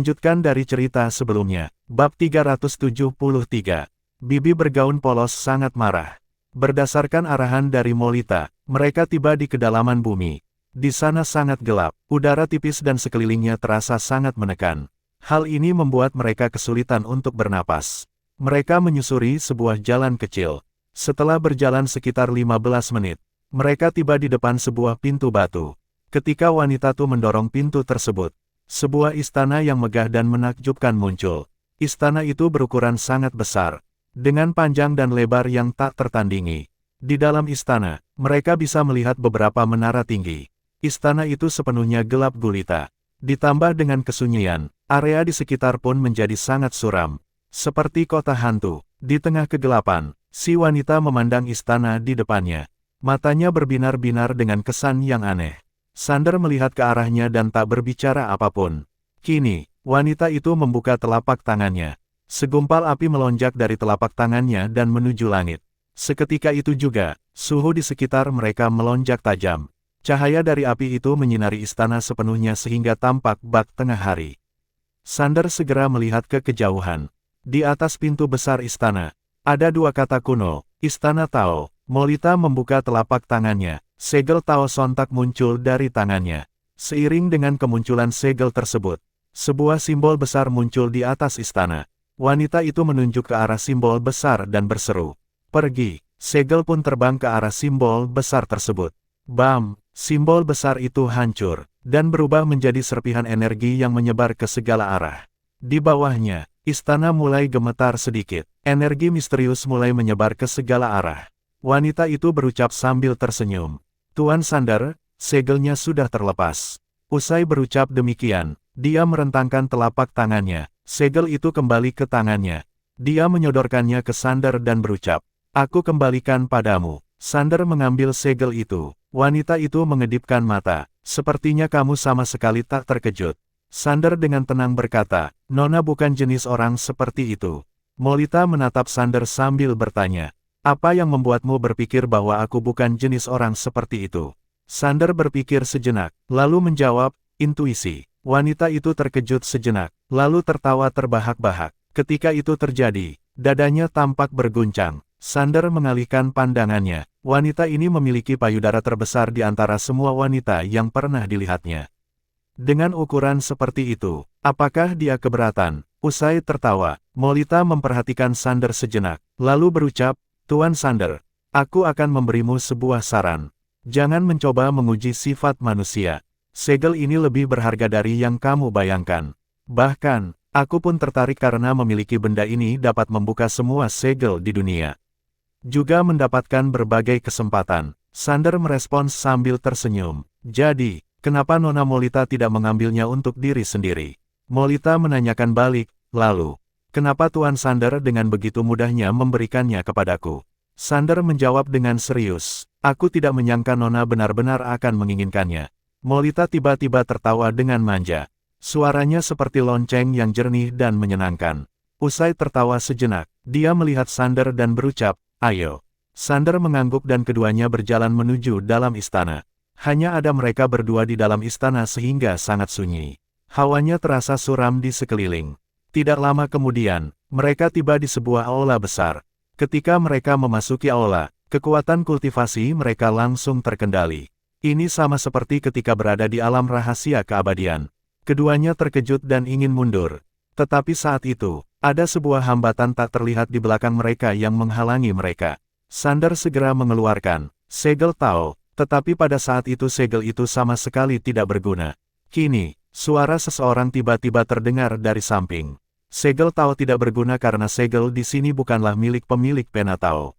Melanjutkan dari cerita sebelumnya, bab 373. Bibi bergaun polos sangat marah. Berdasarkan arahan dari Molita, mereka tiba di kedalaman bumi. Di sana sangat gelap, udara tipis dan sekelilingnya terasa sangat menekan. Hal ini membuat mereka kesulitan untuk bernapas. Mereka menyusuri sebuah jalan kecil. Setelah berjalan sekitar 15 menit, mereka tiba di depan sebuah pintu batu. Ketika wanita itu mendorong pintu tersebut, sebuah istana yang megah dan menakjubkan muncul. Istana itu berukuran sangat besar, dengan panjang dan lebar yang tak tertandingi. Di dalam istana, mereka bisa melihat beberapa menara tinggi. Istana itu sepenuhnya gelap gulita. Ditambah dengan kesunyian, area di sekitar pun menjadi sangat suram. Seperti kota hantu, di tengah kegelapan, si wanita memandang istana di depannya. Matanya berbinar-binar dengan kesan yang aneh. Sander melihat ke arahnya dan tak berbicara apapun. Kini, wanita itu membuka telapak tangannya. Segumpal api melonjak dari telapak tangannya dan menuju langit. Seketika itu juga, suhu di sekitar mereka melonjak tajam. Cahaya dari api itu menyinari istana sepenuhnya sehingga tampak bak tengah hari. Sander segera melihat ke kejauhan. Di atas pintu besar istana, ada dua kata kuno, Istana Tao. Molita membuka telapak tangannya. Segel Tao sontak muncul dari tangannya. Seiring dengan kemunculan segel tersebut, sebuah simbol besar muncul di atas istana. Wanita itu menunjuk ke arah simbol besar dan berseru, "Pergi!" Segel pun terbang ke arah simbol besar tersebut. Bam! Simbol besar itu hancur, dan berubah menjadi serpihan energi yang menyebar ke segala arah. Di bawahnya, istana mulai gemetar sedikit. Energi misterius mulai menyebar ke segala arah. Wanita itu berucap sambil tersenyum. "Tuan Sander, segelnya sudah terlepas." Usai berucap demikian, dia merentangkan telapak tangannya. Segel itu kembali ke tangannya. Dia menyodorkannya ke Sander dan berucap, "Aku kembalikan padamu." Sander mengambil segel itu. Wanita itu mengedipkan mata. "Sepertinya kamu sama sekali tak terkejut." Sander dengan tenang berkata, "Nona bukan jenis orang seperti itu." Molita menatap Sander sambil bertanya, "Apa yang membuatmu berpikir bahwa aku bukan jenis orang seperti itu?" Sander berpikir sejenak, lalu menjawab, "Intuisi." Wanita itu terkejut sejenak, lalu tertawa terbahak-bahak. Ketika itu terjadi, dadanya tampak berguncang. Sander mengalihkan pandangannya. Wanita ini memiliki payudara terbesar di antara semua wanita yang pernah dilihatnya. Dengan ukuran seperti itu, apakah dia keberatan? Usai tertawa, Molita memperhatikan Sander sejenak, lalu berucap, "Tuan Sander, aku akan memberimu sebuah saran. Jangan mencoba menguji sifat manusia. Segel ini lebih berharga dari yang kamu bayangkan. Bahkan, aku pun tertarik karena memiliki benda ini dapat membuka semua segel di dunia. Juga mendapatkan berbagai kesempatan." Sander merespons sambil tersenyum. "Jadi, kenapa Nona Molita tidak mengambilnya untuk diri sendiri?" Molita menanyakan balik, lalu, "Kenapa Tuan Sander dengan begitu mudahnya memberikannya kepadaku?" Sander menjawab dengan serius, "Aku tidak menyangka Nona benar-benar akan menginginkannya." Molita tiba-tiba tertawa dengan manja. Suaranya seperti lonceng yang jernih dan menyenangkan. Usai tertawa sejenak, dia melihat Sander dan berucap, "Ayo." Sander mengangguk dan keduanya berjalan menuju dalam istana. Hanya ada mereka berdua di dalam istana sehingga sangat sunyi. Hawanya terasa suram di sekeliling. Tidak lama kemudian, mereka tiba di sebuah aula besar. Ketika mereka memasuki aula, kekuatan kultivasi mereka langsung terkendali. Ini sama seperti ketika berada di alam rahasia keabadian. Keduanya terkejut dan ingin mundur. Tetapi saat itu, ada sebuah hambatan tak terlihat di belakang mereka yang menghalangi mereka. Sander segera mengeluarkan segel Tao, tetapi pada saat itu segel itu sama sekali tidak berguna. Kini, suara seseorang tiba-tiba terdengar dari samping. Segel Tao tidak berguna karena segel di sini bukanlah milik pemilik pena Tao.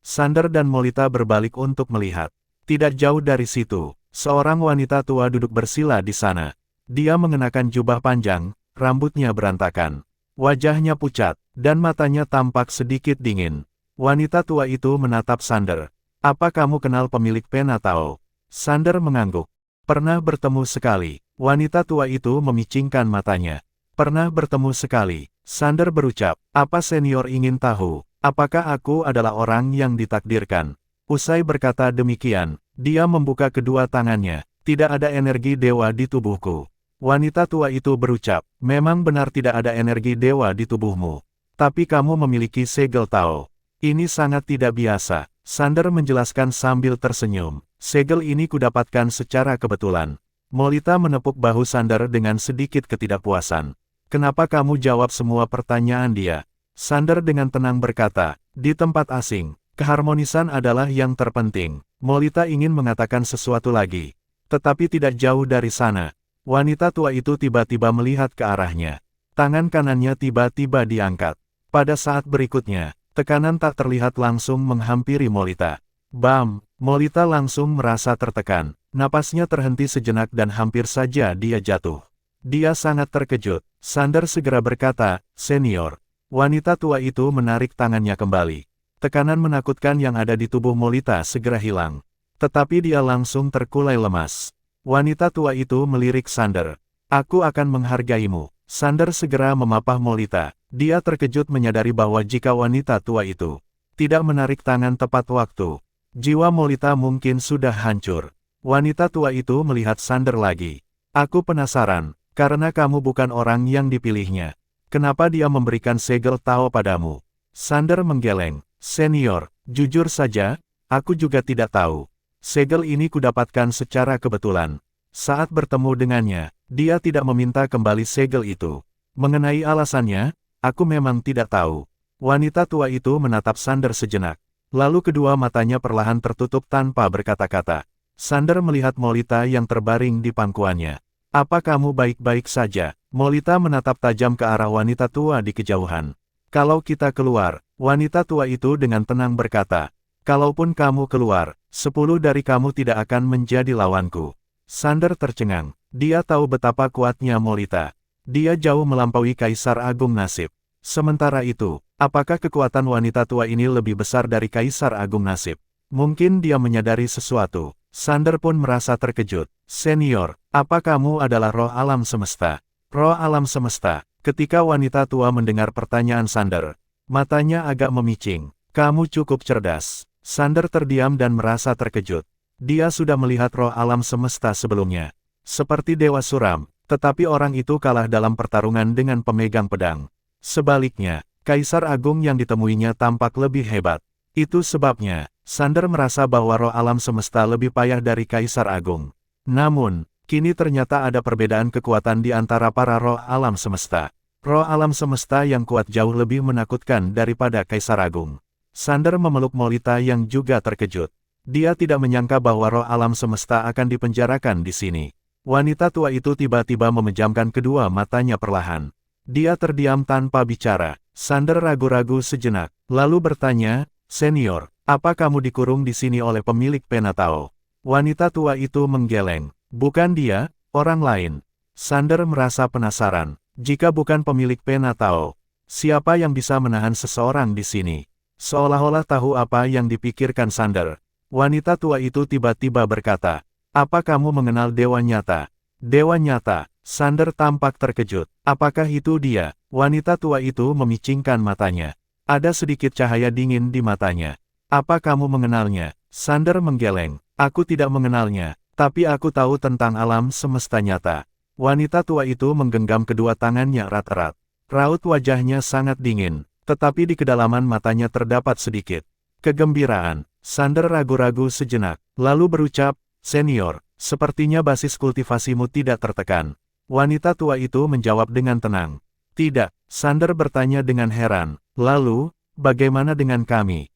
Sander dan Molita berbalik untuk melihat. Tidak jauh dari situ, seorang wanita tua duduk bersila di sana. Dia mengenakan jubah panjang, rambutnya berantakan. Wajahnya pucat, dan matanya tampak sedikit dingin. Wanita tua itu menatap Sander. "Apa kamu kenal pemilik pena Tao?" Sander mengangguk. "Pernah bertemu sekali." Wanita tua itu memicingkan matanya. "Pernah bertemu sekali." Sander berucap, "Apa senior ingin tahu, apakah aku adalah orang yang ditakdirkan?" Usai berkata demikian, dia membuka kedua tangannya. "Tidak ada energi dewa di tubuhku." Wanita tua itu berucap, memang benar tidak ada energi dewa di tubuhmu. Tapi kamu memiliki segel Tao. Ini sangat tidak biasa. Sander menjelaskan sambil tersenyum. Segel ini kudapatkan secara kebetulan. Molita menepuk bahu Sander dengan sedikit ketidakpuasan. Kenapa kamu jawab semua pertanyaan dia? Sander dengan tenang berkata, di tempat asing, keharmonisan adalah yang terpenting. Molita ingin mengatakan sesuatu lagi. Tetapi tidak jauh dari sana. Wanita tua itu tiba-tiba melihat ke arahnya. Tangan kanannya tiba-tiba diangkat. Pada saat berikutnya, tekanan tak terlihat langsung menghampiri Molita. Bam! Molita langsung merasa tertekan. Napasnya terhenti sejenak dan hampir saja dia jatuh. Dia sangat terkejut. Sander segera berkata, "Senior." Wanita tua itu menarik tangannya kembali. Tekanan menakutkan yang ada di tubuh Molita segera hilang. Tetapi dia langsung terkulai lemas. Wanita tua itu melirik Sander. "Aku akan menghargaimu." Sander segera memapah Molita. Dia terkejut menyadari bahwa jika wanita tua itu tidak menarik tangan tepat waktu, jiwa Molita mungkin sudah hancur. Wanita tua itu melihat Sander lagi. "Aku penasaran, karena kamu bukan orang yang dipilihnya. Kenapa dia memberikan segel Tao padamu?" Sander menggeleng. "Senior, jujur saja, aku juga tidak tahu. Segel ini kudapatkan secara kebetulan. Saat bertemu dengannya, dia tidak meminta kembali segel itu. Mengenai alasannya, aku memang tidak tahu." Wanita tua itu menatap Sander sejenak. Lalu kedua matanya perlahan tertutup tanpa berkata-kata. Sander melihat Molita yang terbaring di pangkuannya. "Apa kamu baik-baik saja?" Molita menatap tajam ke arah wanita tua di kejauhan. "Kalau kita keluar," wanita tua itu dengan tenang berkata, "kalaupun kamu keluar, 10 dari kamu tidak akan menjadi lawanku." Sander tercengang. Dia tahu betapa kuatnya Molita. Dia jauh melampaui Kaisar Agung Nasib. Sementara itu, apakah kekuatan wanita tua ini lebih besar dari Kaisar Agung Nasib? Mungkin dia menyadari sesuatu. Sander pun merasa terkejut. "Senior, apa kamu adalah roh alam semesta?" Roh alam semesta. Ketika wanita tua mendengar pertanyaan Sander, matanya agak memicing. "Kamu cukup cerdas." Sander terdiam dan merasa terkejut. Dia sudah melihat roh alam semesta sebelumnya. Seperti Dewa Suram, tetapi orang itu kalah dalam pertarungan dengan pemegang pedang. Sebaliknya, Kaisar Agung yang ditemuinya tampak lebih hebat. Itu sebabnya, Sander merasa bahwa roh alam semesta lebih payah dari Kaisar Agung. Namun, kini ternyata ada perbedaan kekuatan di antara para roh alam semesta. Roh alam semesta yang kuat jauh lebih menakutkan daripada Kaisar Agung. Sander memeluk Molita yang juga terkejut. Dia tidak menyangka bahwa roh alam semesta akan dipenjarakan di sini. Wanita tua itu tiba-tiba memejamkan kedua matanya perlahan. Dia terdiam tanpa bicara. Sander ragu-ragu sejenak, lalu bertanya, "Senior, apa kamu dikurung di sini oleh pemilik pena Tao?" Wanita tua itu menggeleng. "Bukan dia, orang lain." Sander merasa penasaran. Jika bukan pemilik pena Tao, siapa yang bisa menahan seseorang di sini? Seolah-olah tahu apa yang dipikirkan Sander. Wanita tua itu tiba-tiba berkata, "Apa kamu mengenal Dewa Nyata?" "Dewa Nyata?" Sander tampak terkejut. "Apakah itu dia?" Wanita tua itu memicingkan matanya. Ada sedikit cahaya dingin di matanya. "Apa kamu mengenalnya?" Sander menggeleng. "Aku tidak mengenalnya, tapi aku tahu tentang alam semesta nyata." Wanita tua itu menggenggam kedua tangannya erat-erat. Raut wajahnya sangat dingin, tetapi di kedalaman matanya terdapat sedikit kegembiraan. Sander ragu-ragu sejenak, lalu berucap, "Senior, sepertinya basis kultivasimu tidak tertekan." Wanita tua itu menjawab dengan tenang. "Tidak." Sander bertanya dengan heran. "Lalu, bagaimana dengan kami?"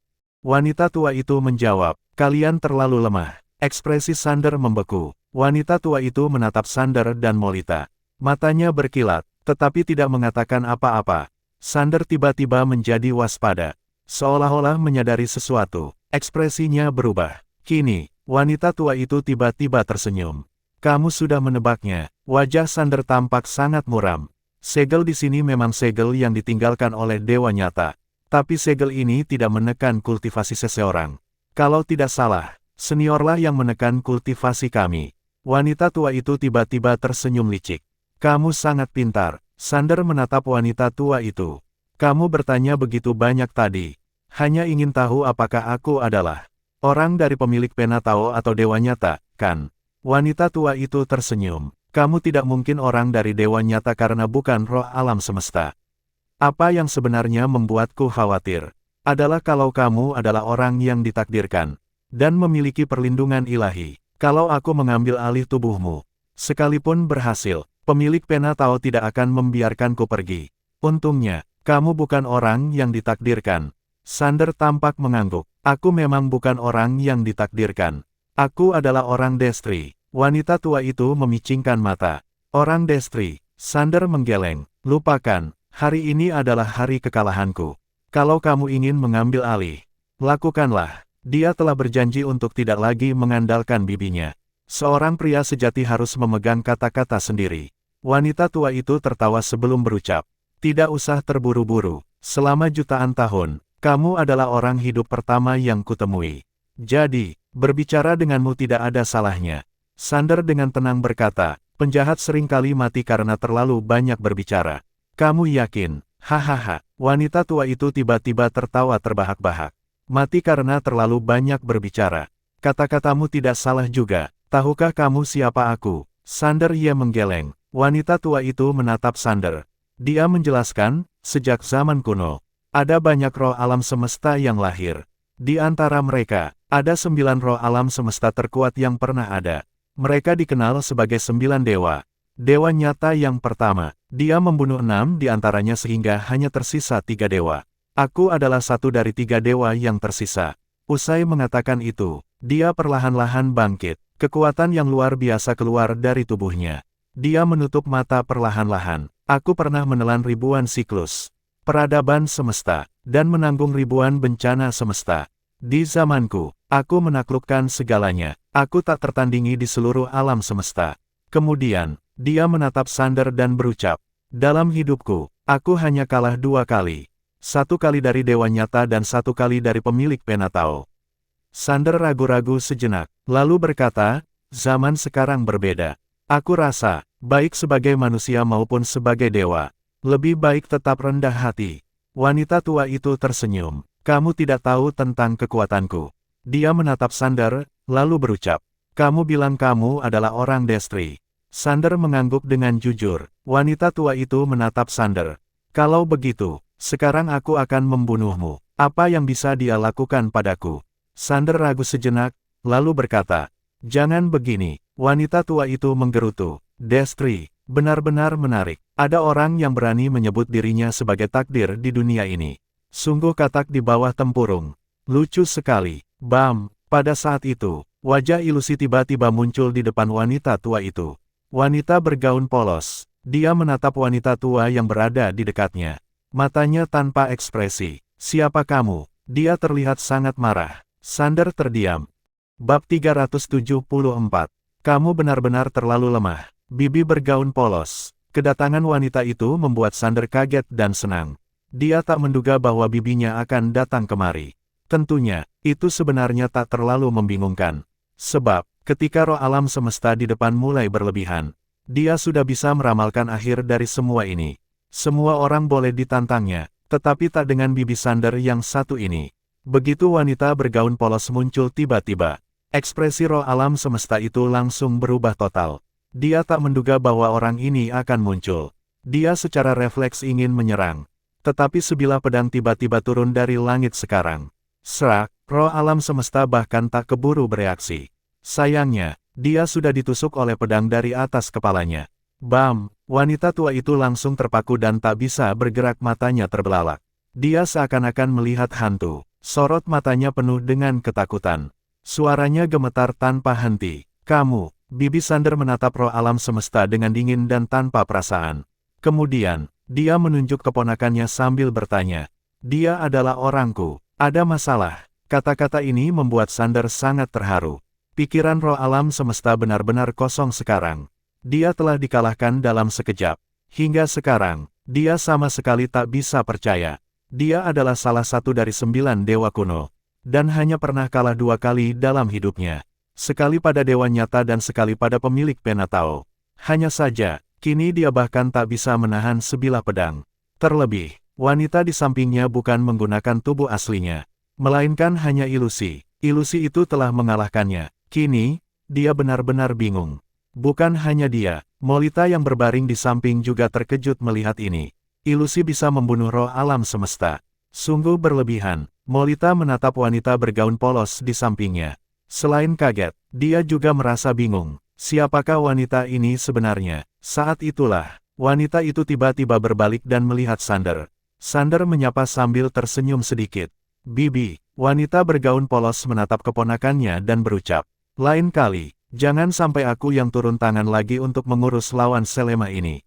Wanita tua itu menjawab, "Kalian terlalu lemah." Ekspresi Sander membeku. Wanita tua itu menatap Sander dan Molita. Matanya berkilat, tetapi tidak mengatakan apa-apa. Sander tiba-tiba menjadi waspada. Seolah-olah menyadari sesuatu, ekspresinya berubah. Kini, wanita tua itu tiba-tiba tersenyum. "Kamu sudah menebaknya." Wajah Sander tampak sangat muram. Segel di sini memang segel yang ditinggalkan oleh Dewa Nyata. Tapi segel ini tidak menekan kultivasi seseorang. Kalau tidak salah, seniorlah yang menekan kultivasi kami. Wanita tua itu tiba-tiba tersenyum licik. "Kamu sangat pintar." Sander menatap wanita tua itu. "Kamu bertanya begitu banyak tadi. Hanya ingin tahu apakah aku adalah orang dari pemilik pena Tao atau Dewa Nyata, kan?" Wanita tua itu tersenyum. Kamu tidak mungkin orang dari dewa nyata karena bukan roh alam semesta. Apa yang sebenarnya membuatku khawatir adalah kalau kamu adalah orang yang ditakdirkan dan memiliki perlindungan ilahi. Kalau aku mengambil alih tubuhmu, sekalipun berhasil, pemilik pena Tao tidak akan membiarkanku pergi. Untungnya, kamu bukan orang yang ditakdirkan. Sander tampak mengangguk. Aku memang bukan orang yang ditakdirkan. Aku adalah orang Destri. Wanita tua itu memicingkan mata. Orang Destri. Sander menggeleng. Lupakan, hari ini adalah hari kekalahanku. Kalau kamu ingin mengambil alih, lakukanlah. Dia telah berjanji untuk tidak lagi mengandalkan bibinya. Seorang pria sejati harus memegang kata-kata sendiri. Wanita tua itu tertawa sebelum berucap. Tidak usah terburu-buru. Selama jutaan tahun, kamu adalah orang hidup pertama yang kutemui. Jadi, berbicara denganmu tidak ada salahnya. Sander dengan tenang berkata, penjahat seringkali mati karena terlalu banyak berbicara. Kamu yakin? Hahaha. Wanita tua itu tiba-tiba tertawa terbahak-bahak. Mati karena terlalu banyak berbicara. Kata-katamu tidak salah juga. Tahukah kamu siapa aku? Sander ia menggeleng. Wanita tua itu menatap Sander. Dia menjelaskan, sejak zaman kuno, ada banyak roh alam semesta yang lahir. Di antara mereka, ada 9 roh alam semesta terkuat yang pernah ada. Mereka dikenal sebagai 9 dewa. Dewa nyata yang pertama, dia membunuh 6 di antaranya sehingga hanya tersisa 3 dewa. Aku adalah satu dari 3 dewa yang tersisa. Usai mengatakan itu, dia perlahan-lahan bangkit. Kekuatan yang luar biasa keluar dari tubuhnya. Dia menutup mata perlahan-lahan. Aku pernah menelan ribuan siklus peradaban semesta, dan menanggung ribuan bencana semesta. Di zamanku, aku menaklukkan segalanya. Aku tak tertandingi di seluruh alam semesta. Kemudian, dia menatap Sander dan berucap, dalam hidupku, aku hanya kalah 2 kali. 1 kali dari dewa nyata dan 1 kali dari pemilik pena Tao. Sander ragu-ragu sejenak, lalu berkata, zaman sekarang berbeda. Aku rasa, baik sebagai manusia maupun sebagai dewa, lebih baik tetap rendah hati. Wanita tua itu tersenyum. Kamu tidak tahu tentang kekuatanku. Dia menatap Sander, lalu berucap, kamu bilang kamu adalah orang Destri. Sander mengangguk dengan jujur. Wanita tua itu menatap Sander. Kalau begitu, sekarang aku akan membunuhmu. Apa yang bisa dia lakukan padaku? Sander ragu sejenak, lalu berkata, jangan begini. Wanita tua itu menggerutu. Destri, benar-benar menarik. Ada orang yang berani menyebut dirinya sebagai takdir di dunia ini. Sungguh katak di bawah tempurung. Lucu sekali. Bam, pada saat itu, wajah ilusi tiba-tiba muncul di depan wanita tua itu. Wanita bergaun polos. Dia menatap wanita tua yang berada di dekatnya. Matanya tanpa ekspresi. Siapa kamu? Dia terlihat sangat marah. Sander terdiam. Bab 374. Kamu benar-benar terlalu lemah. Bibi bergaun polos. Kedatangan wanita itu membuat Sander kaget dan senang. Dia tak menduga bahwa bibinya akan datang kemari. Tentunya, itu sebenarnya tak terlalu membingungkan. Sebab, ketika roh alam semesta di depan mulai berlebihan, dia sudah bisa meramalkan akhir dari semua ini. Semua orang boleh ditantangnya, tetapi tak dengan bibi Sander yang satu ini. Begitu wanita bergaun polos muncul tiba-tiba, ekspresi roh alam semesta itu langsung berubah total. Dia tak menduga bahwa orang ini akan muncul. Dia secara refleks ingin menyerang. Tetapi sebilah pedang tiba-tiba turun dari langit sekarang. Serak, roh alam semesta bahkan tak keburu bereaksi. Sayangnya, dia sudah ditusuk oleh pedang dari atas kepalanya. Bam, wanita tua itu langsung terpaku dan tak bisa bergerak, matanya terbelalak. Dia seakan-akan melihat hantu. Sorot matanya penuh dengan ketakutan. Suaranya gemetar tanpa henti. Kamu, bibi Sander menatap roh alam semesta dengan dingin dan tanpa perasaan. Kemudian, dia menunjuk keponakannya sambil bertanya. Dia adalah orangku. Ada masalah. Kata-kata ini membuat Sander sangat terharu. Pikiran roh alam semesta benar-benar kosong sekarang. Dia telah dikalahkan dalam sekejap. Hingga sekarang, dia sama sekali tak bisa percaya. Dia adalah salah satu dari 9 dewa kuno. Dan hanya pernah kalah 2 kali dalam hidupnya. Sekali pada dewa nyata dan sekali pada pemilik pena Tao. Hanya saja, kini dia bahkan tak bisa menahan sebilah pedang. Terlebih, wanita di sampingnya bukan menggunakan tubuh aslinya, melainkan hanya ilusi. Ilusi itu telah mengalahkannya. Kini, dia benar-benar bingung. Bukan hanya dia, Molita yang berbaring di samping juga terkejut melihat ini. Ilusi bisa membunuh roh alam semesta. Sungguh berlebihan. Molita menatap wanita bergaun polos di sampingnya. Selain kaget, dia juga merasa bingung. Siapakah wanita ini sebenarnya? Saat itulah, wanita itu tiba-tiba berbalik dan melihat Sander. Sander menyapa sambil tersenyum sedikit. Bibi, wanita bergaun polos menatap keponakannya dan berucap. Lain kali, jangan sampai aku yang turun tangan lagi untuk mengurus lawan Selema ini.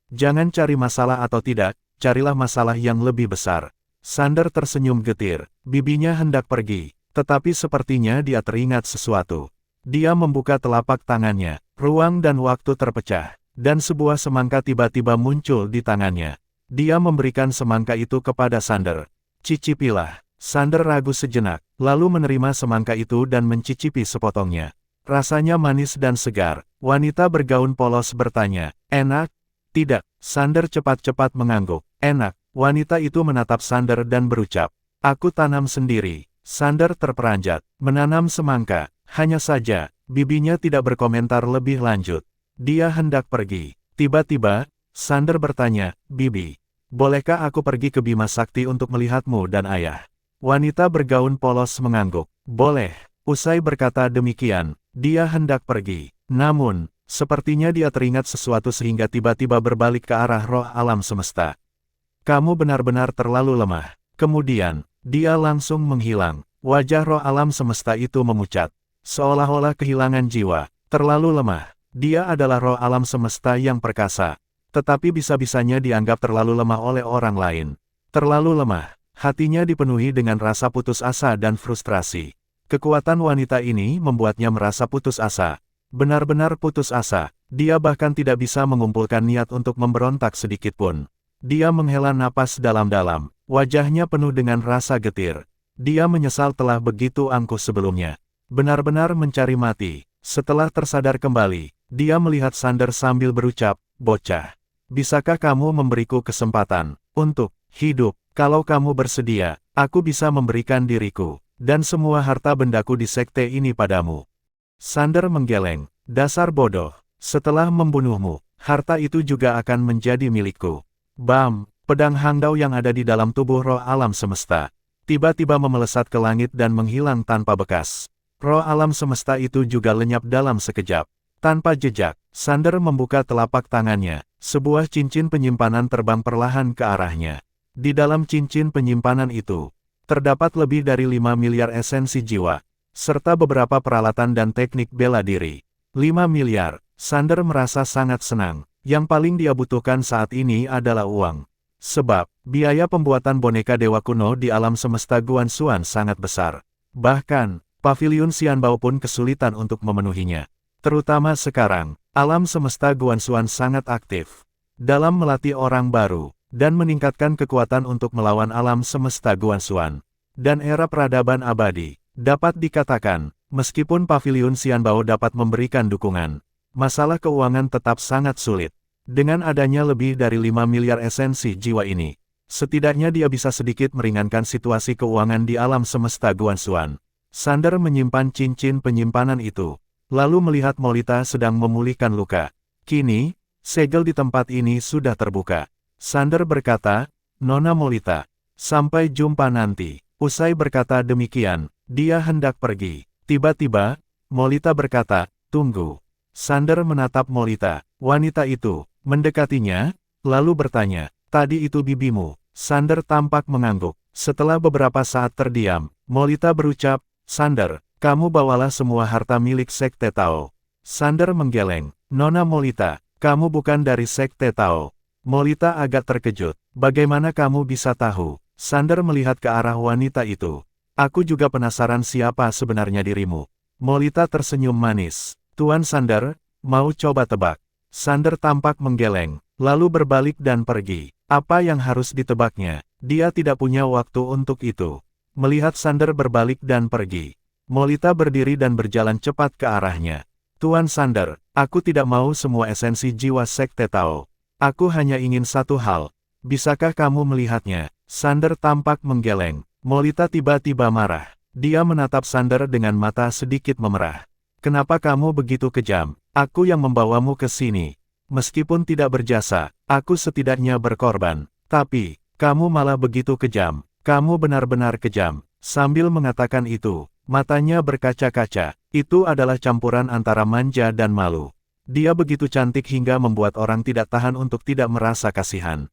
Jangan cari masalah atau tidak, carilah masalah yang lebih besar. Sander tersenyum getir, bibinya hendak pergi, tetapi sepertinya dia teringat sesuatu. Dia membuka telapak tangannya, ruang dan waktu terpecah, dan sebuah semangka tiba-tiba muncul di tangannya. Dia memberikan semangka itu kepada Sander. Cicipilah. Sander ragu sejenak, lalu menerima semangka itu dan mencicipi sepotongnya. Rasanya manis dan segar. Wanita bergaun polos bertanya, enak? Tidak. Sander cepat-cepat mengangguk. Enak. Wanita itu menatap Sander dan berucap, aku tanam sendiri. Sander terperanjat, menanam semangka. Hanya saja, bibinya tidak berkomentar lebih lanjut. Dia hendak pergi. Tiba-tiba, Sander bertanya, Bibi, bolehkah aku pergi ke Bima Sakti untuk melihatmu dan ayah? Wanita bergaun polos mengangguk. Boleh. Usai berkata demikian, dia hendak pergi. Namun, sepertinya dia teringat sesuatu sehingga tiba-tiba berbalik ke arah roh alam semesta. Kamu benar-benar terlalu lemah. Kemudian, dia langsung menghilang. Wajah roh alam semesta itu memucat. Seolah-olah kehilangan jiwa. Terlalu lemah. Dia adalah roh alam semesta yang perkasa. Tetapi bisa-bisanya dianggap terlalu lemah oleh orang lain. Terlalu lemah. Hatinya dipenuhi dengan rasa putus asa dan frustrasi. Kekuatan wanita ini membuatnya merasa putus asa. Benar-benar putus asa. Dia bahkan tidak bisa mengumpulkan niat untuk memberontak sedikitpun. Dia menghela napas dalam-dalam, wajahnya penuh dengan rasa getir. Dia menyesal telah begitu angkuh sebelumnya. Benar-benar mencari mati. Setelah tersadar kembali, dia melihat Sander sambil berucap, bocah. Bisakah kamu memberiku kesempatan untuk hidup? Kalau kamu bersedia, aku bisa memberikan diriku, dan semua harta bendaku di sekte ini padamu. Sander menggeleng, dasar bodoh. Setelah membunuhmu, harta itu juga akan menjadi milikku. Bam, pedang Hangdao yang ada di dalam tubuh roh alam semesta, tiba-tiba memelesat ke langit dan menghilang tanpa bekas. Roh alam semesta itu juga lenyap dalam sekejap. Tanpa jejak, Sander membuka telapak tangannya, sebuah cincin penyimpanan terbang perlahan ke arahnya. Di dalam cincin penyimpanan itu, terdapat lebih dari 5 miliar esensi jiwa, serta beberapa peralatan dan teknik bela diri. 5 miliar, Sander merasa sangat senang. Yang paling dia butuhkan saat ini adalah uang. Sebab, biaya pembuatan boneka dewa kuno di alam semesta Guanxuan sangat besar. Bahkan, paviliun Xianbao pun kesulitan untuk memenuhinya. Terutama sekarang, alam semesta Guanxuan sangat aktif dalam melatih orang baru, dan meningkatkan kekuatan untuk melawan alam semesta Guanxuan. Dan era peradaban abadi, dapat dikatakan, meskipun paviliun Xianbao dapat memberikan dukungan, masalah keuangan tetap sangat sulit. Dengan adanya lebih dari 5 miliar esensi jiwa ini, setidaknya dia bisa sedikit meringankan situasi keuangan di alam semesta Guanxuan. Sander menyimpan cincin penyimpanan itu, lalu melihat Molita sedang memulihkan luka. Kini, segel di tempat ini sudah terbuka. Sander berkata, Nona Molita, sampai jumpa nanti. Usai berkata demikian, dia hendak pergi. Tiba-tiba, Molita berkata, tunggu. Sander menatap Molita, wanita itu, mendekatinya, lalu bertanya, tadi itu bibimu? Sander tampak mengangguk. Setelah beberapa saat terdiam, Molita berucap, Sander, kamu bawalah semua harta milik Sekte Tao. Sander menggeleng, Nona Molita, kamu bukan dari Sekte Tao. Molita agak terkejut, bagaimana kamu bisa tahu? Sander melihat ke arah wanita itu. Aku juga penasaran siapa sebenarnya dirimu. Molita tersenyum manis. Tuan Sander, mau coba tebak? Sander tampak menggeleng, lalu berbalik dan pergi. Apa yang harus ditebaknya? Dia tidak punya waktu untuk itu. Melihat Sander berbalik dan pergi, Molita berdiri dan berjalan cepat ke arahnya. Tuan Sander, aku tidak mau semua esensi jiwa Sekte Tao. Aku hanya ingin satu hal. Bisakah kamu melihatnya? Sander tampak menggeleng. Molita tiba-tiba marah. Dia menatap Sander dengan mata sedikit memerah. Kenapa kamu begitu kejam? Aku yang membawamu ke sini. Meskipun tidak berjasa, aku setidaknya berkorban. Tapi, kamu malah begitu kejam. Kamu benar-benar kejam. Sambil mengatakan itu, matanya berkaca-kaca. Itu adalah campuran antara manja dan malu. Dia begitu cantik hingga membuat orang tidak tahan untuk tidak merasa kasihan.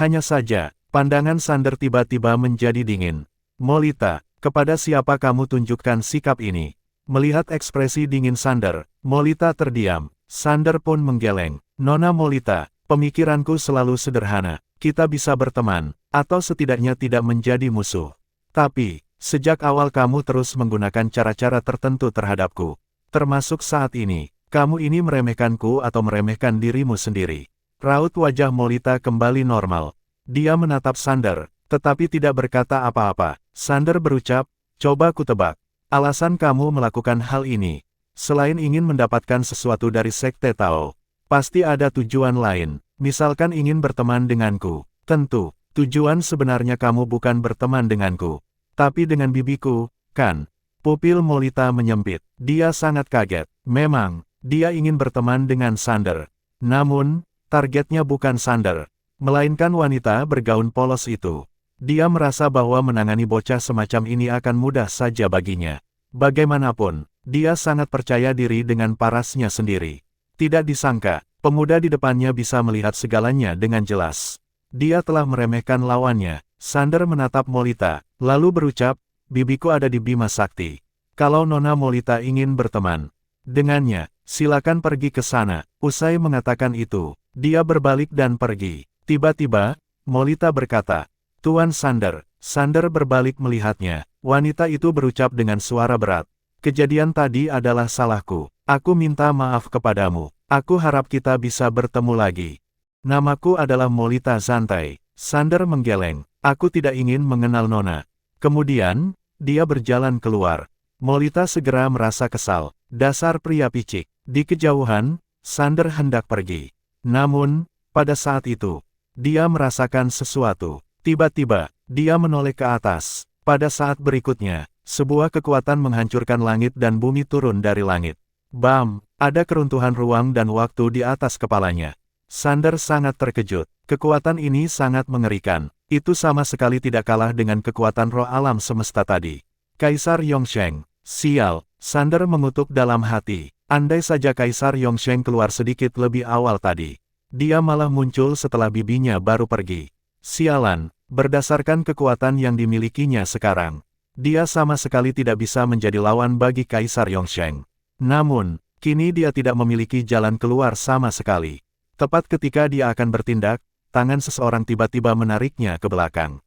Hanya saja, pandangan Sander tiba-tiba menjadi dingin. Molita, kepada siapa kamu tunjukkan sikap ini? Melihat ekspresi dingin Sander, Molita terdiam. Sander pun menggeleng. Nona Molita, pemikiranku selalu sederhana. Kita bisa berteman, atau setidaknya tidak menjadi musuh. Tapi, sejak awal kamu terus menggunakan cara-cara tertentu terhadapku. Termasuk saat ini, kamu ini meremehkanku atau meremehkan dirimu sendiri. Raut wajah Molita kembali normal. Dia menatap Sander, tetapi tidak berkata apa-apa. Sander berucap, coba ku tebak. Alasan kamu melakukan hal ini, selain ingin mendapatkan sesuatu dari Sekte Tao, pasti ada tujuan lain. Misalkan ingin berteman denganku. Tentu, tujuan sebenarnya kamu bukan berteman denganku, tapi dengan bibiku, kan? Pupil Molita menyempit. Dia sangat kaget. Memang, dia ingin berteman dengan Sander. Namun, targetnya bukan Sander, melainkan wanita bergaun polos itu. Dia merasa bahwa menangani bocah semacam ini akan mudah saja baginya. Bagaimanapun, dia sangat percaya diri dengan parasnya sendiri. Tidak disangka, pemuda di depannya bisa melihat segalanya dengan jelas. Dia telah meremehkan lawannya. Sander menatap Molita, lalu berucap, bibiku ada di Bima Sakti. Kalau Nona Molita ingin berteman dengannya, silakan pergi ke sana. Usai mengatakan itu, dia berbalik dan pergi. Tiba-tiba, Molita berkata, Tuan Sander. Sander berbalik melihatnya. Wanita itu berucap dengan suara berat. Kejadian tadi adalah salahku. Aku minta maaf kepadamu. Aku harap kita bisa bertemu lagi. Namaku adalah Molita Zantai. Sander menggeleng. Aku tidak ingin mengenal Nona. Kemudian, dia berjalan keluar. Molita segera merasa kesal. Dasar pria picik. Di kejauhan, Sander hendak pergi. Namun, pada saat itu, dia merasakan sesuatu. Tiba-tiba, dia menoleh ke atas. Pada saat berikutnya, sebuah kekuatan menghancurkan langit dan bumi turun dari langit. Bam! Ada keruntuhan ruang dan waktu di atas kepalanya. Sander sangat terkejut. Kekuatan ini sangat mengerikan. Itu sama sekali tidak kalah dengan kekuatan roh alam semesta tadi. Kaisar Yongsheng. Sial, Sander mengutuk dalam hati. Andai saja Kaisar Yongsheng keluar sedikit lebih awal tadi. Dia malah muncul setelah bibinya baru pergi. Sialan, berdasarkan kekuatan yang dimilikinya sekarang, dia sama sekali tidak bisa menjadi lawan bagi Kaisar Yongsheng. Namun, kini dia tidak memiliki jalan keluar sama sekali. Tepat ketika dia akan bertindak, tangan seseorang tiba-tiba menariknya ke belakang.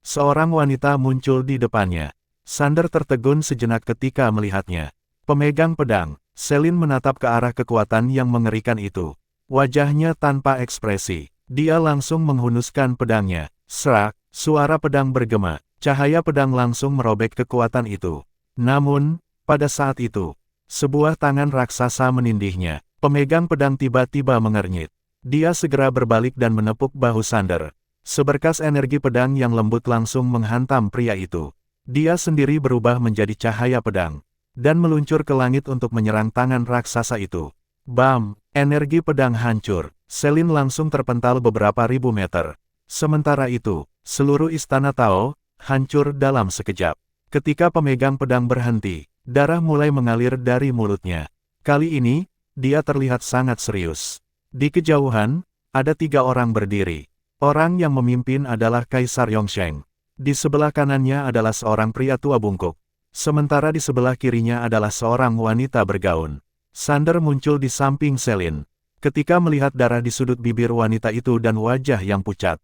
Seorang wanita muncul di depannya. Sander tertegun sejenak ketika melihatnya. Pemegang pedang, Selin menatap ke arah kekuatan yang mengerikan itu. Wajahnya tanpa ekspresi. Dia langsung menghunuskan pedangnya. Serak, suara pedang bergema. Cahaya pedang langsung merobek kekuatan itu. Namun, pada saat itu, sebuah tangan raksasa menindihnya. Pemegang pedang tiba-tiba mengernyit. Dia segera berbalik dan menepuk bahu Sander. Seberkas energi pedang yang lembut langsung menghantam pria itu. Dia sendiri berubah menjadi cahaya pedang, dan meluncur ke langit untuk menyerang tangan raksasa itu. Bam! Energi pedang hancur. Selin langsung terpental beberapa ribu meter. Sementara itu, seluruh istana Tao hancur dalam sekejap. Ketika pemegang pedang berhenti, darah mulai mengalir dari mulutnya. Kali ini, dia terlihat sangat serius. Di kejauhan, ada 3 orang berdiri. Orang yang memimpin adalah Kaisar Yongsheng. Di sebelah kanannya adalah seorang pria tua bungkuk. Sementara di sebelah kirinya adalah seorang wanita bergaun. Sander muncul di samping Selin. Ketika melihat darah di sudut bibir wanita itu dan wajah yang pucat,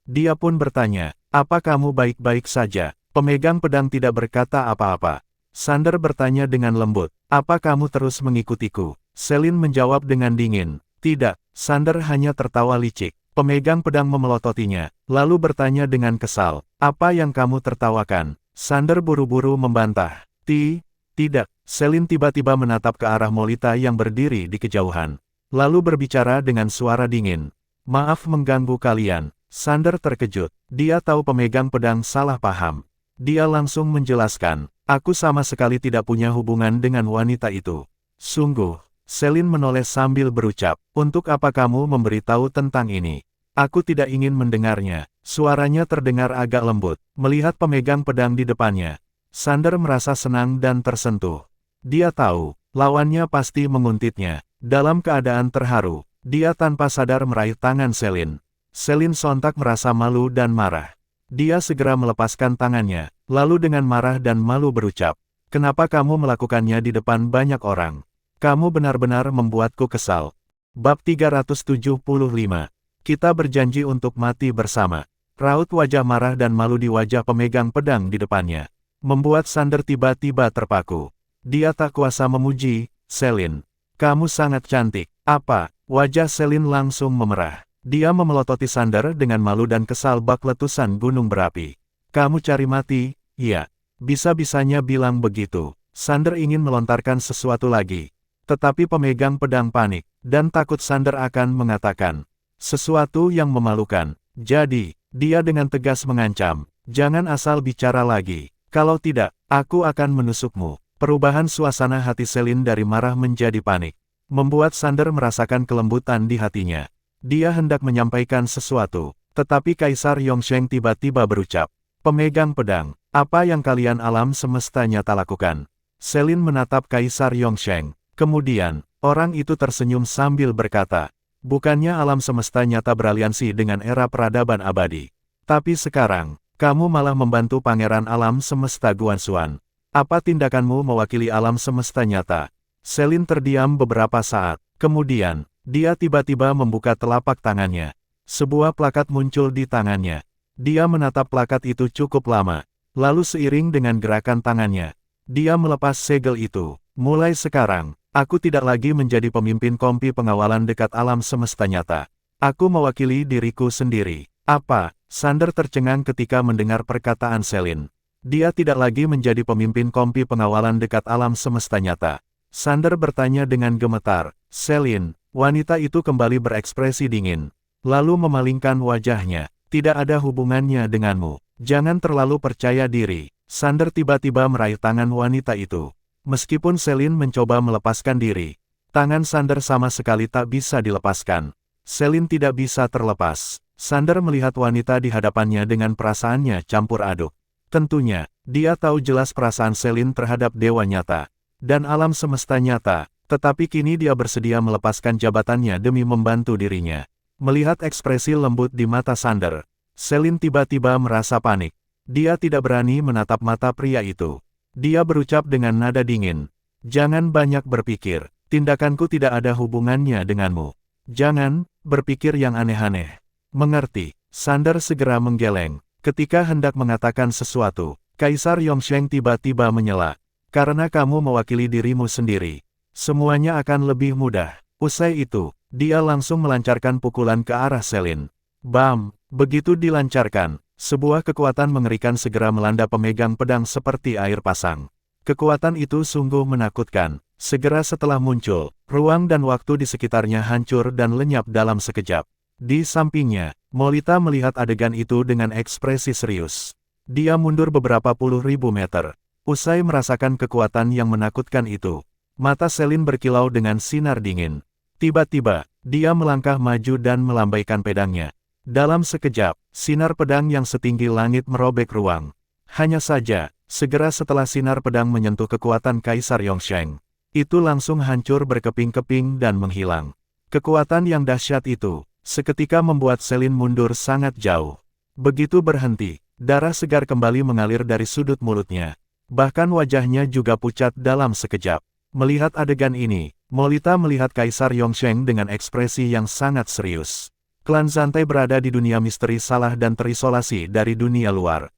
dia pun bertanya, apa kamu baik-baik saja? Pemegang pedang tidak berkata apa-apa. Sander bertanya dengan lembut, apa kamu terus mengikutiku? Selin menjawab dengan dingin, tidak. Sander hanya tertawa licik. Pemegang pedang memelototinya, lalu bertanya dengan kesal, apa yang kamu tertawakan? Sander buru-buru membantah, tidak. Selin tiba-tiba menatap ke arah Molita yang berdiri di kejauhan. Lalu berbicara dengan suara dingin, maaf mengganggu kalian. Sander terkejut, dia tahu pemegang pedang salah paham. Dia langsung menjelaskan, aku sama sekali tidak punya hubungan dengan wanita itu. Sungguh, Selin menoleh sambil berucap, "Untuk apa kamu memberitahu tentang ini? Aku tidak ingin mendengarnya." Suaranya terdengar agak lembut. Melihat pemegang pedang di depannya, Sander merasa senang dan tersentuh. Dia tahu, lawannya pasti menguntitnya. Dalam keadaan terharu, dia tanpa sadar meraih tangan Selin. Selin sontak merasa malu dan marah. Dia segera melepaskan tangannya, lalu dengan marah dan malu berucap, "Kenapa kamu melakukannya di depan banyak orang? Kamu benar-benar membuatku kesal." Bab 375. Kita berjanji untuk mati bersama. Raut wajah marah dan malu di wajah pemegang pedang di depannya membuat Sander tiba-tiba terpaku. Dia tak kuasa memuji, "Selin, kamu sangat cantik." "Apa?" Wajah Selin langsung memerah. Dia memelototi Sander dengan malu dan kesal bak letusan gunung berapi. "Kamu cari mati?" "Iya." Bisa-bisanya bilang begitu. Sander ingin melontarkan sesuatu lagi. Tetapi pemegang pedang panik, dan takut Sander akan mengatakan sesuatu yang memalukan. Jadi, dia dengan tegas mengancam, "Jangan asal bicara lagi. Kalau tidak, aku akan menusukmu." Perubahan suasana hati Selin dari marah menjadi panik membuat Sander merasakan kelembutan di hatinya. Dia hendak menyampaikan sesuatu, tetapi Kaisar Yongsheng tiba-tiba berucap, "Pemegang pedang, apa yang kalian alam semesta nyata lakukan?" Selin menatap Kaisar Yongsheng. Kemudian, orang itu tersenyum sambil berkata, "Bukannya alam semesta nyata beraliansi dengan era peradaban abadi. Tapi sekarang, kamu malah membantu pangeran alam semesta Guanxuan. Apa tindakanmu mewakili alam semesta nyata?" Selin terdiam beberapa saat. Kemudian, dia tiba-tiba membuka telapak tangannya. Sebuah plakat muncul di tangannya. Dia menatap plakat itu cukup lama. Lalu seiring dengan gerakan tangannya, dia melepas segel itu. "Mulai sekarang, aku tidak lagi menjadi pemimpin kompi pengawalan dekat alam semesta nyata. Aku mewakili diriku sendiri." "Apa?" Sander tercengang ketika mendengar perkataan Selin. Dia tidak lagi menjadi pemimpin kompi pengawalan dekat alam semesta nyata. Sander bertanya dengan gemetar. "Selin." Wanita itu kembali berekspresi dingin, lalu memalingkan wajahnya. "Tidak ada hubungannya denganmu. Jangan terlalu percaya diri." Sander tiba-tiba meraih tangan wanita itu. Meskipun Selin mencoba melepaskan diri, tangan Sander sama sekali tak bisa dilepaskan. Selin tidak bisa terlepas. Sander melihat wanita di hadapannya dengan perasaannya campur aduk. Tentunya, dia tahu jelas perasaan Selin terhadap dewa nyata dan alam semesta nyata, tetapi kini dia bersedia melepaskan jabatannya demi membantu dirinya. Melihat ekspresi lembut di mata Sander, Selin tiba-tiba merasa panik. Dia tidak berani menatap mata pria itu. Dia berucap dengan nada dingin, "Jangan banyak berpikir, tindakanku tidak ada hubungannya denganmu. Jangan berpikir yang aneh-aneh." "Mengerti." Sander segera menggeleng. Ketika hendak mengatakan sesuatu, Kaisar Yongsheng tiba-tiba menyela. "Karena kamu mewakili dirimu sendiri, semuanya akan lebih mudah." Usai itu, dia langsung melancarkan pukulan ke arah Selin. Bam! Begitu dilancarkan, sebuah kekuatan mengerikan segera melanda pemegang pedang seperti air pasang. Kekuatan itu sungguh menakutkan. Segera setelah muncul, ruang dan waktu di sekitarnya hancur dan lenyap dalam sekejap. Di sampingnya, Molita melihat adegan itu dengan ekspresi serius. Dia mundur beberapa puluh ribu meter. Usai merasakan kekuatan yang menakutkan itu, mata Selin berkilau dengan sinar dingin. Tiba-tiba, dia melangkah maju dan melambaikan pedangnya. Dalam sekejap, sinar pedang yang setinggi langit merobek ruang. Hanya saja, segera setelah sinar pedang menyentuh kekuatan Kaisar Yongsheng, itu langsung hancur berkeping-keping dan menghilang. Kekuatan yang dahsyat itu, seketika membuat Selin mundur sangat jauh. Begitu berhenti, darah segar kembali mengalir dari sudut mulutnya. Bahkan wajahnya juga pucat dalam sekejap. Melihat adegan ini, Molita melihat Kaisar Yongsheng dengan ekspresi yang sangat serius. Klan Zantai berada di dunia misteri salah dan terisolasi dari dunia luar.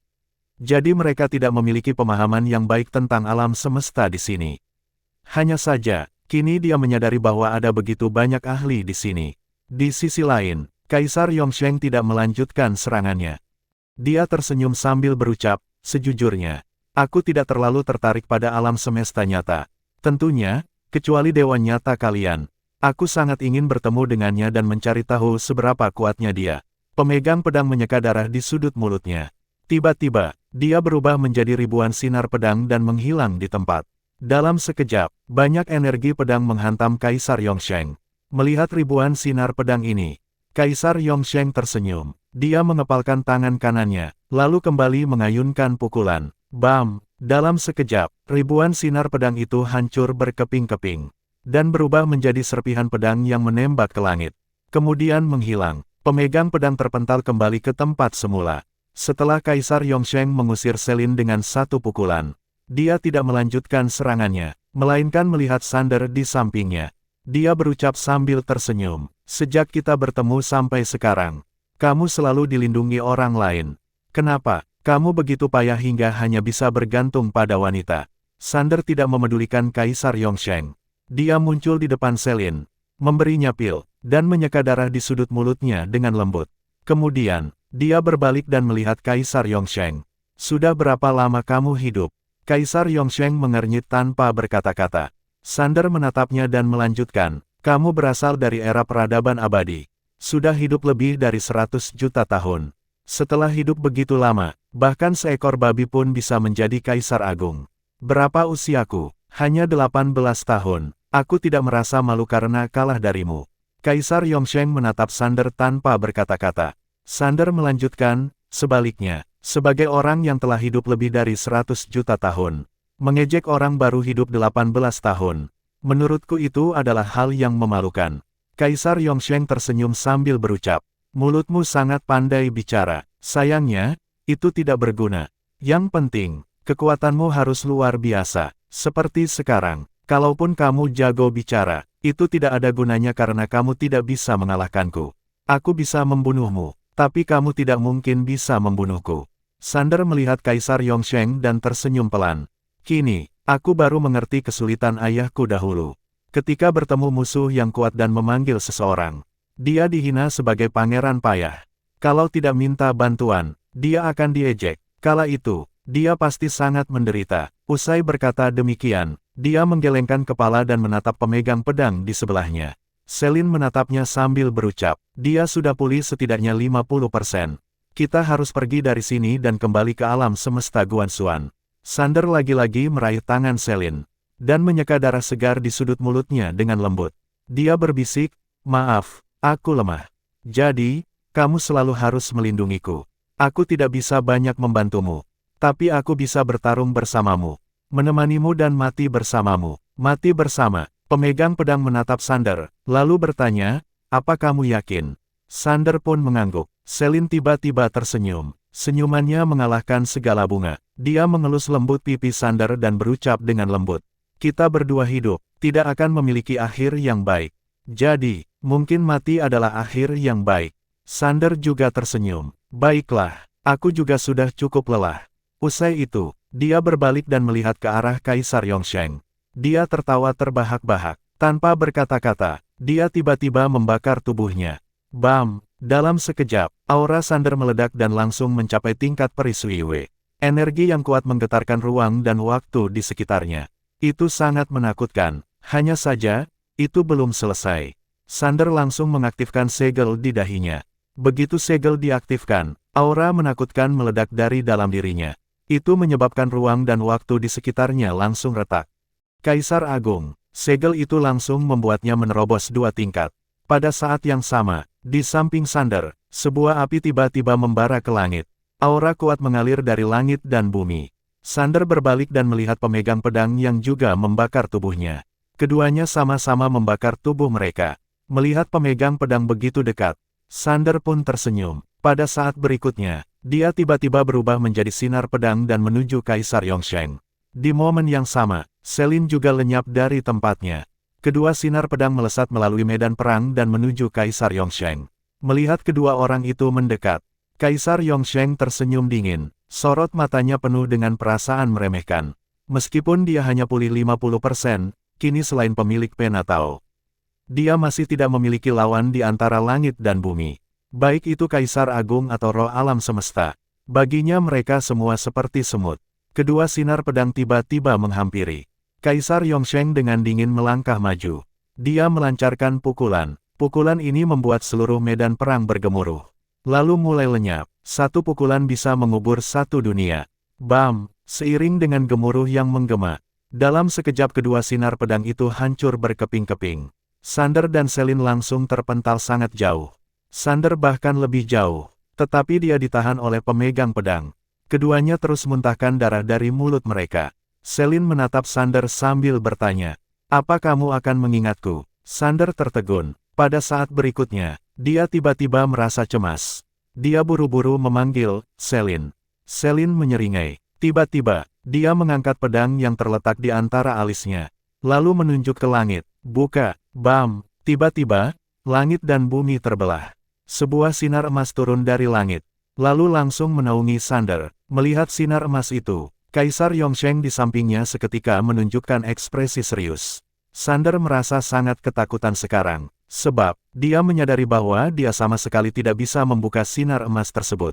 Jadi mereka tidak memiliki pemahaman yang baik tentang alam semesta di sini. Hanya saja, kini dia menyadari bahwa ada begitu banyak ahli di sini. Di sisi lain, Kaisar Yongsheng tidak melanjutkan serangannya. Dia tersenyum sambil berucap, "Sejujurnya, aku tidak terlalu tertarik pada alam semesta nyata. Tentunya, kecuali dewa nyata kalian. Aku sangat ingin bertemu dengannya dan mencari tahu seberapa kuatnya dia." Pemegang pedang menyeka darah di sudut mulutnya. Tiba-tiba, dia berubah menjadi ribuan sinar pedang dan menghilang di tempat. Dalam sekejap, banyak energi pedang menghantam Kaisar Yongsheng. Melihat ribuan sinar pedang ini, Kaisar Yongsheng tersenyum. Dia mengepalkan tangan kanannya, lalu kembali mengayunkan pukulan. Bam! Dalam sekejap, ribuan sinar pedang itu hancur berkeping-keping, dan berubah menjadi serpihan pedang yang menembak ke langit. Kemudian menghilang, pemegang pedang terpental kembali ke tempat semula. Setelah Kaisar Yongsheng mengusir Selin dengan satu pukulan, dia tidak melanjutkan serangannya, melainkan melihat Sander di sampingnya. Dia berucap sambil tersenyum, "Sejak kita bertemu sampai sekarang, kamu selalu dilindungi orang lain. Kenapa kamu begitu payah hingga hanya bisa bergantung pada wanita?" Sander tidak memedulikan Kaisar Yongsheng. Dia muncul di depan Selin, memberinya pil, dan menyeka darah di sudut mulutnya dengan lembut. Kemudian, dia berbalik dan melihat Kaisar Yongsheng. "Sudah berapa lama kamu hidup?" Kaisar Yongsheng mengernyit tanpa berkata-kata. Sander menatapnya dan melanjutkan, "Kamu berasal dari era peradaban abadi. Sudah hidup lebih dari 100 juta tahun. Setelah hidup begitu lama, bahkan seekor babi pun bisa menjadi Kaisar Agung. Berapa usiaku? Hanya 18 tahun. Aku tidak merasa malu karena kalah darimu." Kaisar Yongsheng menatap Sander tanpa berkata-kata. Sander melanjutkan, "Sebaliknya, sebagai orang yang telah hidup lebih dari 100 juta tahun, mengejek orang baru hidup 18 tahun. Menurutku itu adalah hal yang memalukan." Kaisar Yongsheng tersenyum sambil berucap, "Mulutmu sangat pandai bicara. Sayangnya, itu tidak berguna. Yang penting, kekuatanmu harus luar biasa. Seperti sekarang, kalaupun kamu jago bicara, itu tidak ada gunanya karena kamu tidak bisa mengalahkanku. Aku bisa membunuhmu, tapi kamu tidak mungkin bisa membunuhku." Sander melihat Kaisar Yongsheng dan tersenyum pelan. "Kini, aku baru mengerti kesulitan ayahku dahulu. Ketika bertemu musuh yang kuat dan memanggil seseorang, dia dihina sebagai pangeran payah. Kalau tidak minta bantuan, dia akan diejek. Kala itu, dia pasti sangat menderita." Usai berkata demikian, dia menggelengkan kepala dan menatap pemegang pedang di sebelahnya. Selin menatapnya sambil berucap, "Dia sudah pulih setidaknya 50%. Kita harus pergi dari sini dan kembali ke alam semesta Guanxuan." Sander lagi-lagi meraih tangan Selin, dan menyeka darah segar di sudut mulutnya dengan lembut. Dia berbisik, "Maaf, aku lemah. Jadi, kamu selalu harus melindungiku. Aku tidak bisa banyak membantumu, tapi aku bisa bertarung bersamamu, menemanimu dan mati bersamamu." "Mati bersama?" Pemegang pedang menatap Sander, lalu bertanya, "Apa kamu yakin?" Sander pun mengangguk. Selin tiba-tiba tersenyum. Senyumannya mengalahkan segala bunga. Dia mengelus lembut pipi Sander dan berucap dengan lembut, "Kita berdua hidup, tidak akan memiliki akhir yang baik. Jadi, mungkin mati adalah akhir yang baik." Sander juga tersenyum. "Baiklah, aku juga sudah cukup lelah." Usai itu, dia berbalik dan melihat ke arah Kaisar Yongsheng. Dia tertawa terbahak-bahak. Tanpa berkata-kata, dia tiba-tiba membakar tubuhnya. Bam! Dalam sekejap, aura Sander meledak dan langsung mencapai tingkat peri Suiwe. Energi yang kuat menggetarkan ruang dan waktu di sekitarnya. Itu sangat menakutkan. Hanya saja, itu belum selesai. Sander langsung mengaktifkan segel di dahinya. Begitu segel diaktifkan, aura menakutkan meledak dari dalam dirinya. Itu menyebabkan ruang dan waktu di sekitarnya langsung retak. Kaisar Agung, segel itu langsung membuatnya menerobos 2 tingkat. Pada saat yang sama, di samping Sander, sebuah api tiba-tiba membara ke langit. Aura kuat mengalir dari langit dan bumi. Sander berbalik dan melihat pemegang pedang yang juga membakar tubuhnya. Keduanya sama-sama membakar tubuh mereka. Melihat pemegang pedang begitu dekat, Sander pun tersenyum. Pada saat berikutnya, dia tiba-tiba berubah menjadi sinar pedang dan menuju Kaisar Yongsheng. Di momen yang sama, Selin juga lenyap dari tempatnya. Kedua sinar pedang melesat melalui medan perang dan menuju Kaisar Yongsheng. Melihat kedua orang itu mendekat, Kaisar Yongsheng tersenyum dingin. Sorot matanya penuh dengan perasaan meremehkan. Meskipun dia hanya pulih 50%, kini selain pemilik Penatao, dia masih tidak memiliki lawan di antara langit dan bumi. Baik itu Kaisar Agung atau roh alam semesta. Baginya mereka semua seperti semut. Kedua sinar pedang tiba-tiba menghampiri. Kaisar Yongsheng dengan dingin melangkah maju. Dia melancarkan pukulan. Pukulan ini membuat seluruh medan perang bergemuruh. Lalu mulai lenyap. Satu pukulan bisa mengubur satu dunia. Bam! Seiring dengan gemuruh yang menggema, Dalam sekejap kedua sinar pedang itu hancur berkeping-keping. Sander dan Selin langsung terpental sangat jauh. Sander bahkan lebih jauh, tetapi dia ditahan oleh pemegang pedang. Keduanya terus muntahkan darah dari mulut mereka. Selin menatap Sander sambil bertanya, "Apa kamu akan mengingatku?" Sander tertegun. Pada saat berikutnya, dia tiba-tiba merasa cemas. Dia buru-buru memanggil, "Selin." Selin menyeringai. Tiba-tiba, dia mengangkat pedang yang terletak di antara alisnya, lalu menunjuk ke langit. Buka, bam! Tiba-tiba, langit dan bumi terbelah. Sebuah sinar emas turun dari langit, lalu langsung menaungi Sander. Melihat sinar emas itu, Kaisar Yongsheng di sampingnya seketika menunjukkan ekspresi serius. Sander merasa sangat ketakutan sekarang, sebab dia menyadari bahwa dia sama sekali tidak bisa membuka sinar emas tersebut.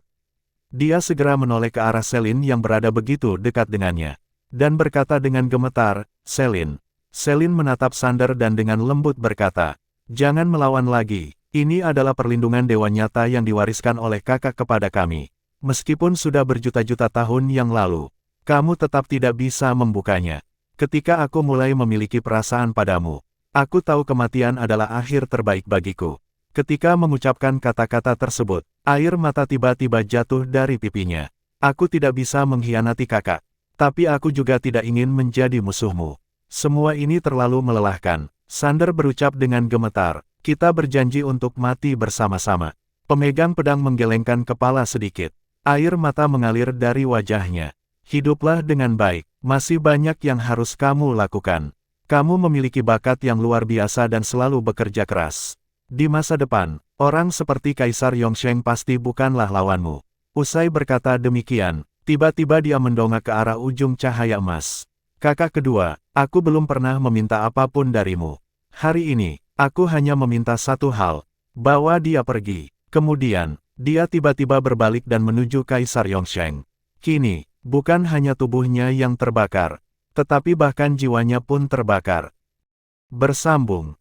Dia segera menoleh ke arah Selin yang berada begitu dekat dengannya, dan berkata dengan gemetar, "Selin." Selin menatap Sander dan dengan lembut berkata, "Jangan melawan lagi, ini adalah perlindungan dewa nyata yang diwariskan oleh kakak kepada kami. Meskipun sudah berjuta-juta tahun yang lalu, kamu tetap tidak bisa membukanya. Ketika aku mulai memiliki perasaan padamu, aku tahu kematian adalah akhir terbaik bagiku." Ketika mengucapkan kata-kata tersebut, air mata tiba-tiba jatuh dari pipinya. "Aku tidak bisa mengkhianati kakak, tapi aku juga tidak ingin menjadi musuhmu. Semua ini terlalu melelahkan." Sander berucap dengan gemetar, "Kita berjanji untuk mati bersama-sama." Pemegang pedang menggelengkan kepala sedikit. Air mata mengalir dari wajahnya. "Hiduplah dengan baik, masih banyak yang harus kamu lakukan. Kamu memiliki bakat yang luar biasa dan selalu bekerja keras. Di masa depan, orang seperti Kaisar Yongsheng pasti bukanlah lawanmu." Usai berkata demikian, tiba-tiba dia mendongak ke arah ujung cahaya emas. "Kakak kedua, aku belum pernah meminta apapun darimu. Hari ini, aku hanya meminta satu hal, bawa dia pergi." Kemudian, dia tiba-tiba berbalik dan menuju Kaisar Yongsheng. Kini, bukan hanya tubuhnya yang terbakar, tetapi bahkan jiwanya pun terbakar. Bersambung.